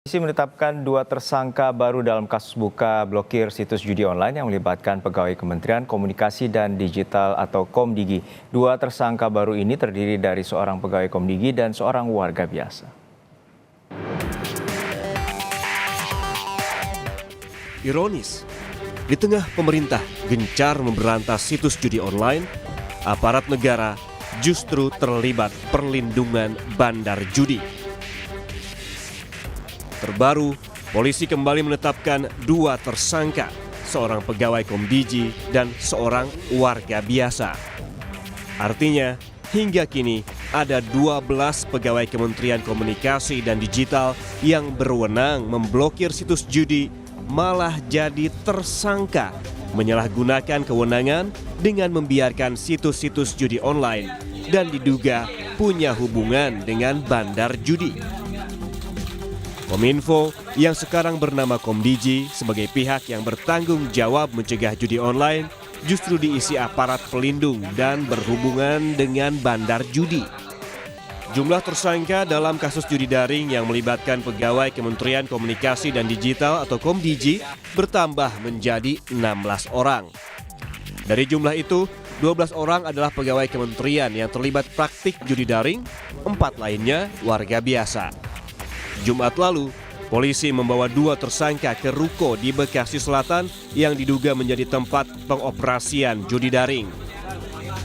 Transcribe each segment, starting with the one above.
Polisi menetapkan 2 tersangka baru dalam kasus buka blokir situs judi online yang melibatkan pegawai Kementerian Komunikasi dan Digital atau Komdigi. 2 tersangka baru ini terdiri dari seorang pegawai Komdigi dan seorang warga biasa. Ironis, di tengah pemerintah gencar memberantas situs judi online, aparat negara justru terlibat perlindungan bandar judi. Terbaru, polisi kembali menetapkan 2 tersangka, seorang pegawai Komdigi dan seorang warga biasa. Artinya, hingga kini ada 12 pegawai Kementerian Komunikasi dan Digital yang berwenang memblokir situs judi malah jadi tersangka menyalahgunakan kewenangan dengan membiarkan situs-situs judi online dan diduga punya hubungan dengan bandar judi. Kominfo yang sekarang bernama Komdigi sebagai pihak yang bertanggung jawab mencegah judi online justru diisi aparat pelindung dan berhubungan dengan bandar judi. Jumlah tersangka dalam kasus judi daring yang melibatkan pegawai Kementerian Komunikasi dan Digital atau Komdigi bertambah menjadi 16 orang. Dari jumlah itu, 12 orang adalah pegawai kementerian yang terlibat praktik judi daring, 4 lainnya warga biasa. Jumat lalu, polisi membawa 2 tersangka ke ruko di Bekasi Selatan yang diduga menjadi tempat pengoperasian judi daring.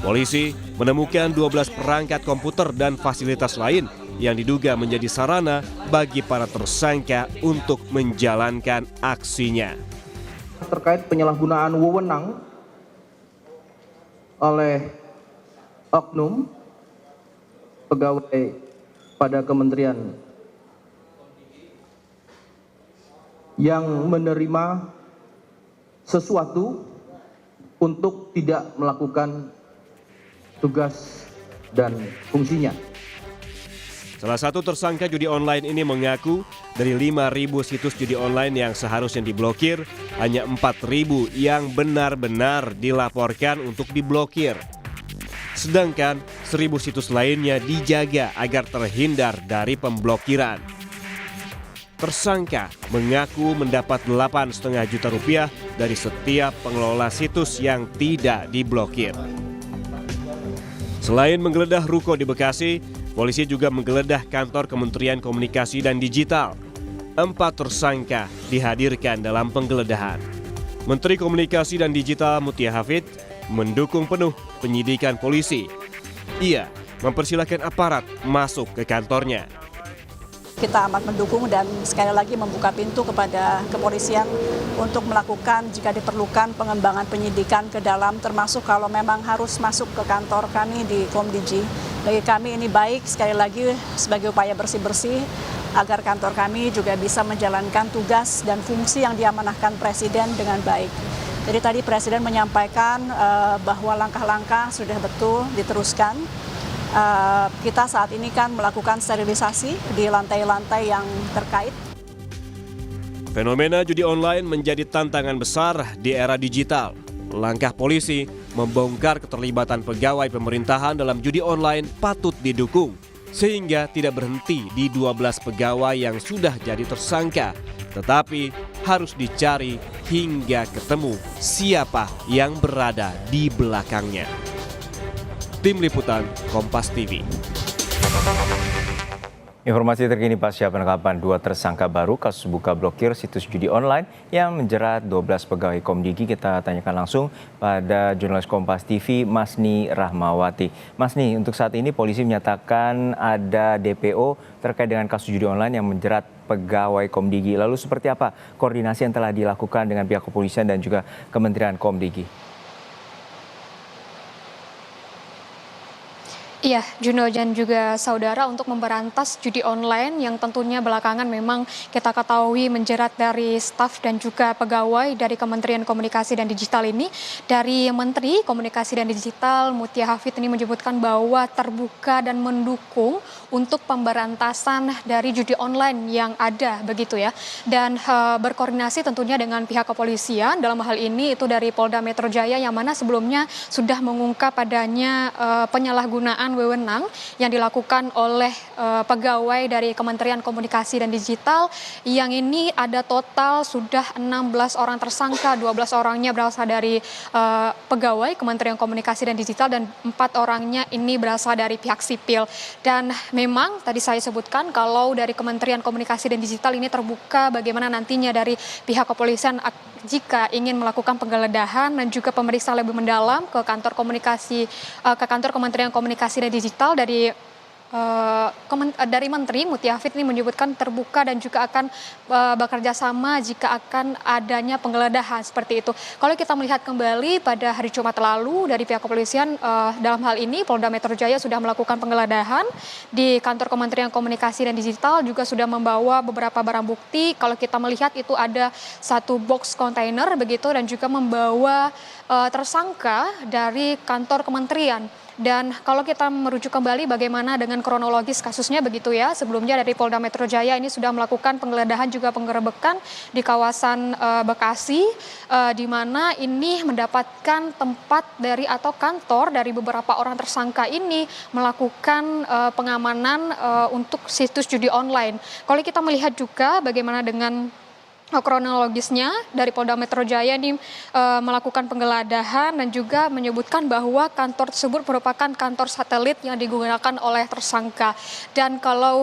Polisi menemukan 12 perangkat komputer dan fasilitas lain yang diduga menjadi sarana bagi para tersangka untuk menjalankan aksinya. Terkait penyalahgunaan wewenang oleh oknum pegawai pada kementerian yang menerima sesuatu untuk tidak melakukan tugas dan fungsinya. Salah satu tersangka judi online ini mengaku dari 5.000 situs judi online yang seharusnya diblokir, hanya 4.000 yang benar-benar dilaporkan untuk diblokir. Sedangkan 1.000 situs lainnya dijaga agar terhindar dari pemblokiran. Tersangka mengaku mendapat 8,5 juta rupiah dari setiap pengelola situs yang tidak diblokir. Selain menggeledah ruko di Bekasi, polisi juga menggeledah kantor Kementerian Komunikasi dan Digital. 4 tersangka dihadirkan dalam penggeledahan. Menteri Komunikasi dan Digital Mutia Hafid mendukung penuh penyidikan polisi. Ia mempersilahkan aparat masuk ke kantornya. Kita amat mendukung dan sekali lagi membuka pintu kepada kepolisian untuk melakukan jika diperlukan pengembangan penyidikan ke dalam, termasuk kalau memang harus masuk ke kantor kami di Komdigi. Bagi kami ini baik sekali lagi sebagai upaya bersih-bersih agar kantor kami juga bisa menjalankan tugas dan fungsi yang diamanahkan Presiden dengan baik. Jadi tadi Presiden menyampaikan bahwa langkah-langkah sudah betul diteruskan. Kita saat ini kan melakukan sterilisasi di lantai-lantai yang terkait. Fenomena judi online menjadi tantangan besar di era digital. Langkah polisi membongkar keterlibatan pegawai pemerintahan dalam judi online patut didukung, sehingga tidak berhenti di 12 pegawai yang sudah jadi tersangka, tetapi harus dicari hingga ketemu siapa yang berada di belakangnya. Tim Liputan Kompas TV. Informasi terkini pasca penangkapan 2 tersangka baru kasus buka blokir situs judi online yang menjerat 12 pegawai Komdigi. Kita tanyakan langsung pada jurnalis Kompas TV Masni Rahmawati. Masni, untuk saat ini polisi menyatakan ada DPO terkait dengan kasus judi online yang menjerat pegawai Komdigi. Lalu seperti apa koordinasi yang telah dilakukan dengan pihak kepolisian dan juga Kementerian Komdigi? Iya, Juno dan juga saudara, untuk memberantas judi online yang tentunya belakangan memang kita ketahui menjerat dari staf dan juga pegawai dari Kementerian Komunikasi dan Digital ini, dari Menteri Komunikasi dan Digital Mutia Hafid ini menyebutkan bahwa terbuka dan mendukung untuk pemberantasan dari judi online yang ada begitu ya, dan berkoordinasi tentunya dengan pihak kepolisian dalam hal ini itu dari Polda Metro Jaya yang mana sebelumnya sudah mengungkap adanya penyalahgunaan wewenang yang dilakukan oleh pegawai dari Kementerian Komunikasi dan Digital, yang ini ada total sudah 16 orang tersangka, 12 orangnya berasal dari pegawai Kementerian Komunikasi dan Digital dan 4 orangnya ini berasal dari pihak sipil. Dan memang tadi saya sebutkan kalau dari Kementerian Komunikasi dan Digital ini terbuka bagaimana nantinya dari pihak kepolisian jika ingin melakukan penggeledahan dan juga pemeriksaan lebih mendalam ke kantor Kementerian Komunikasi dan Digital dari Menteri Mutiafid ini menyebutkan terbuka dan juga akan bekerja sama jika akan adanya penggeledahan seperti itu. Kalau kita melihat kembali pada hari Jumat lalu dari pihak kepolisian dalam hal ini Polda Metro Jaya sudah melakukan penggeledahan di kantor Kementerian Komunikasi dan Digital, juga sudah membawa beberapa barang bukti. Kalau kita melihat itu ada satu box kontainer begitu dan juga membawa tersangka dari kantor kementerian. Dan kalau kita merujuk kembali bagaimana dengan kronologis kasusnya begitu ya, sebelumnya dari Polda Metro Jaya ini sudah melakukan penggeledahan juga penggerebekan di kawasan Bekasi, di mana ini mendapatkan tempat dari atau kantor dari beberapa orang tersangka ini melakukan pengamanan untuk situs judi online. Kalau kita melihat juga bagaimana dengan kronologisnya dari Polda Metro Jaya ini melakukan penggeledahan dan juga menyebutkan bahwa kantor tersebut merupakan kantor satelit yang digunakan oleh tersangka. Dan kalau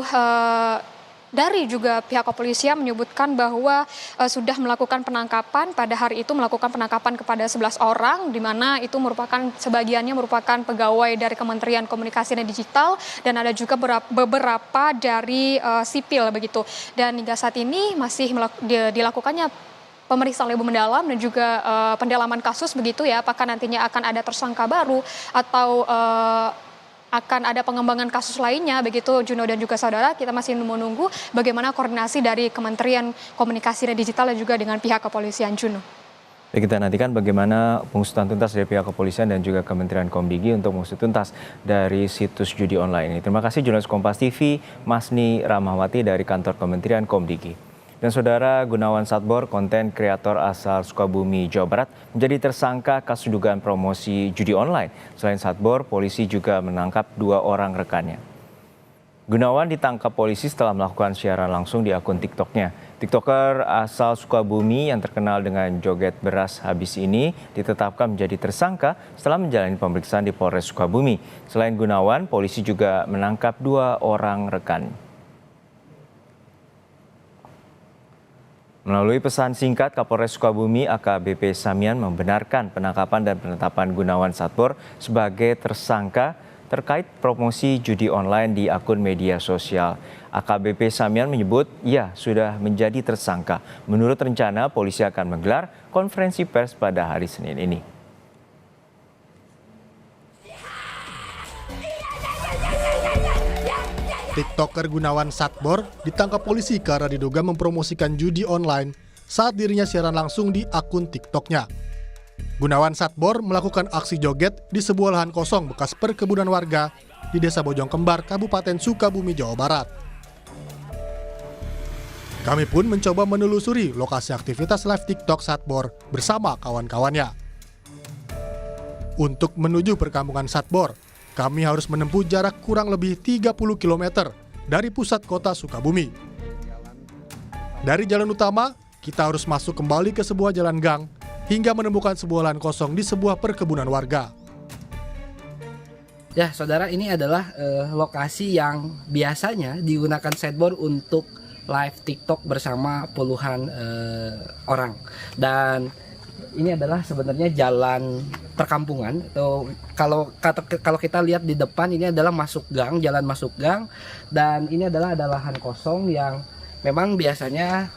dari juga pihak kepolisian menyebutkan bahwa sudah melakukan penangkapan pada hari itu, melakukan penangkapan kepada 11 orang, di mana itu merupakan sebagiannya merupakan pegawai dari Kementerian Komunikasi dan Digital dan ada juga beberapa dari sipil begitu. Dan hingga saat ini masih dilakukannya pemeriksaan lebih mendalam dan juga pendalaman kasus begitu ya, apakah nantinya akan ada tersangka baru atau akan ada pengembangan kasus lainnya begitu Juno dan juga saudara. Kita masih menunggu bagaimana koordinasi dari Kementerian Komunikasi dan Digital dan juga dengan pihak kepolisian, Juno. Kita nantikan bagaimana pengusutan tuntas dari pihak kepolisian dan juga Kementerian Komdigi untuk mengusut tuntas dari situs judi online ini. Terima kasih jurnalis Kompas TV Masni Rahmawati dari kantor Kementerian Komdigi. Dan saudara, Gunawan Satbor, konten kreator asal Sukabumi, Jawa Barat, menjadi tersangka kasus dugaan promosi judi online. Selain Satbor, polisi juga menangkap 2 orang rekannya. Gunawan ditangkap polisi setelah melakukan siaran langsung di akun TikToknya. TikToker asal Sukabumi yang terkenal dengan joget beras habis ini ditetapkan menjadi tersangka setelah menjalani pemeriksaan di Polres Sukabumi. Selain Gunawan, polisi juga menangkap 2 orang rekan. Melalui pesan singkat, Kapolres Sukabumi AKBP Samian membenarkan penangkapan dan penetapan Gunawan Satbor sebagai tersangka terkait promosi judi online di akun media sosial. AKBP Samian menyebut ia sudah menjadi tersangka. Menurut rencana, polisi akan menggelar konferensi pers pada hari Senin ini. TikToker Gunawan Satbor ditangkap polisi karena diduga mempromosikan judi online saat dirinya siaran langsung di akun TikToknya. Gunawan Satbor melakukan aksi joget di sebuah lahan kosong bekas perkebunan warga di Desa Bojongkembar, Kabupaten Sukabumi, Jawa Barat. Kami pun mencoba menelusuri lokasi aktivitas live TikTok Satbor bersama kawan-kawannya. Untuk menuju perkampungan Satbor, kami harus menempuh jarak kurang lebih 30 km dari pusat kota Sukabumi. Dari jalan utama, kita harus masuk kembali ke sebuah jalan gang hingga menemukan sebuah lahan kosong di sebuah perkebunan warga. Ya, saudara, ini adalah lokasi yang biasanya digunakan Satbor untuk live TikTok bersama puluhan orang. Dan ini adalah sebenarnya jalan perkampungan, atau kalau kita lihat di depan ini adalah jalan masuk gang, dan ini adalah ada lahan kosong yang memang biasanya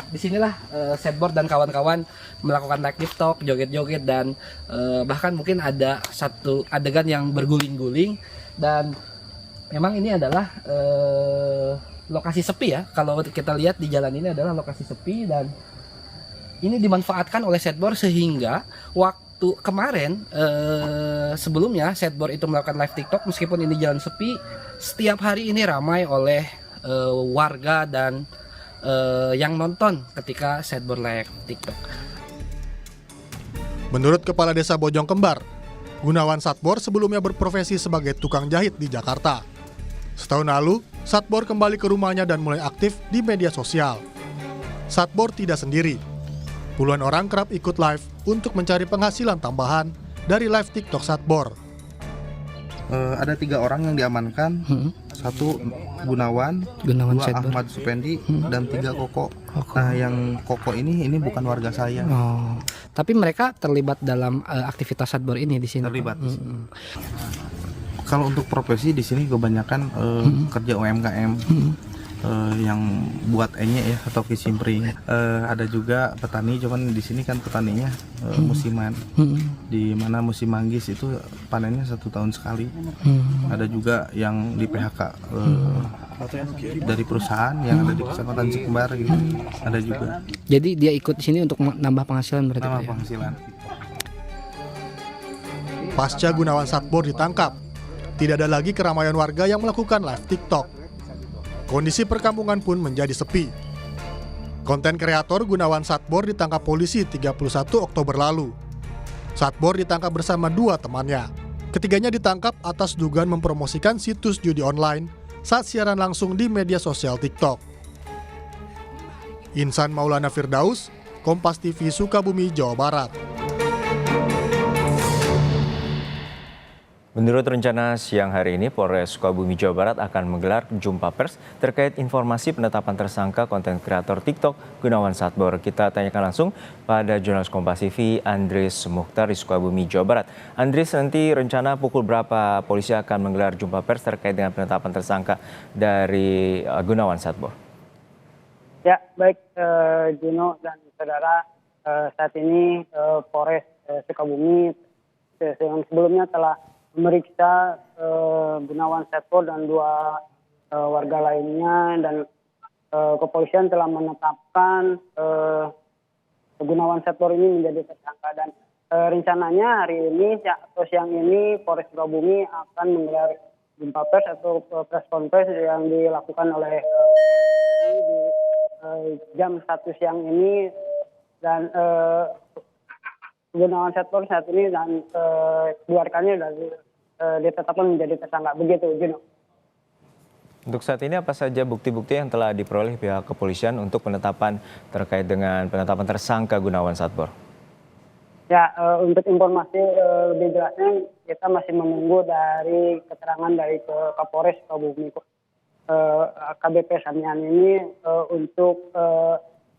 disinilah Satbor dan kawan-kawan melakukan live TikTok, joget-joget, dan bahkan mungkin ada satu adegan yang berguling-guling. Dan memang ini adalah lokasi sepi ya, kalau kita lihat di jalan ini adalah lokasi sepi, dan ini dimanfaatkan oleh Satbor sehingga waktu kemarin sebelumnya Satbor itu melakukan live TikTok, meskipun ini jalan sepi, setiap hari ini ramai oleh warga dan yang nonton ketika Satbor live TikTok. Menurut Kepala Desa Bojongkembar, Gunawan Satbor sebelumnya berprofesi sebagai tukang jahit di Jakarta. Setahun lalu, Satbor kembali ke rumahnya dan mulai aktif di media sosial. Satbor tidak sendiri. Puluhan orang kerap ikut live untuk mencari penghasilan tambahan dari live TikTok Satbor. Ada 3 orang yang diamankan, 1 Gunawan, 2 Satbor. Ahmad Supendi, dan 3 Koko. Nah, yang Koko ini bukan warga saya. Oh, tapi mereka terlibat dalam aktivitas Satbor ini di sini. Terlibat. Kalau untuk profesi di sini kebanyakan kerja UMKM. Yang buat enye ya atau kicimpring. Ada juga petani, cuman di sini kan petaninya musiman. Di mana musim manggis itu panennya 1 tahun sekali. Ada juga yang di PHK dari perusahaan yang ada di Kecamatan Cikembar gitu. Ada juga. Jadi dia ikut di sini untuk nambah penghasilan berarti. Nama Pak, ya? penghasilan. Pasca Gunawan Satbor ditangkap, tidak ada lagi keramaian warga yang melakukan live TikTok. Kondisi perkampungan pun menjadi sepi. Konten kreator Gunawan Satbor ditangkap polisi 31 Oktober lalu. Satbor ditangkap bersama 2 temannya. Ketiganya ditangkap atas dugaan mempromosikan situs judi online saat siaran langsung di media sosial TikTok. Insan Maulana Firdaus, Kompas TV Sukabumi, Jawa Barat. Menurut rencana siang hari ini, Polres Sukabumi, Jawa Barat akan menggelar jumpa pers terkait informasi penetapan tersangka konten kreator TikTok Gunawan Satbor. Kita tanyakan langsung pada jurnalis Kompas TV Andris Mukhtar di Sukabumi, Jawa Barat. Andris, nanti rencana pukul berapa polisi akan menggelar jumpa pers terkait dengan penetapan tersangka dari Gunawan Satbor? Ya, baik Juno dan saudara, saat ini Polres Sukabumi yang sebelumnya telah memeriksa Gunawan Satbor dan 2 warga lainnya, dan kepolisian telah menetapkan Gunawan Satbor ini menjadi tersangka, dan rencananya hari ini atau siang ini Polres Sukabumi akan menggelar jumpa pers atau press conference yang dilakukan oleh di jam 1 siang ini, dan Gunawan Satbor saat ini dan keluarganya dari ditetapkan menjadi tersangka. Begitu, Juno. Untuk saat ini apa saja bukti-bukti yang telah diperoleh pihak kepolisian untuk penetapan terkait dengan penetapan tersangka Gunawan Satbor? Ya, untuk informasi lebih jelasnya kita masih menunggu dari keterangan dari Kapolres Sukabumi, AKBP Samian ini untuk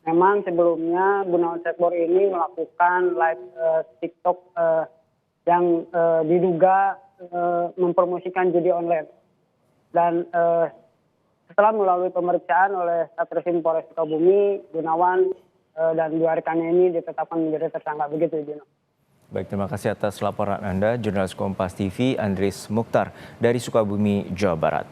memang sebelumnya Gunawan Satbor ini melakukan live TikTok yang diduga mempromosikan judi online, dan setelah melalui pemeriksaan oleh Satreskrim Polres Sukabumi, Gunawan dan 2 rekannya ini ditetapkan menjadi tersangka. Begitu, Juno. Baik, terima kasih atas laporan Anda, jurnalis Kompas TV Andris Mukhtar dari Sukabumi, Jawa Barat.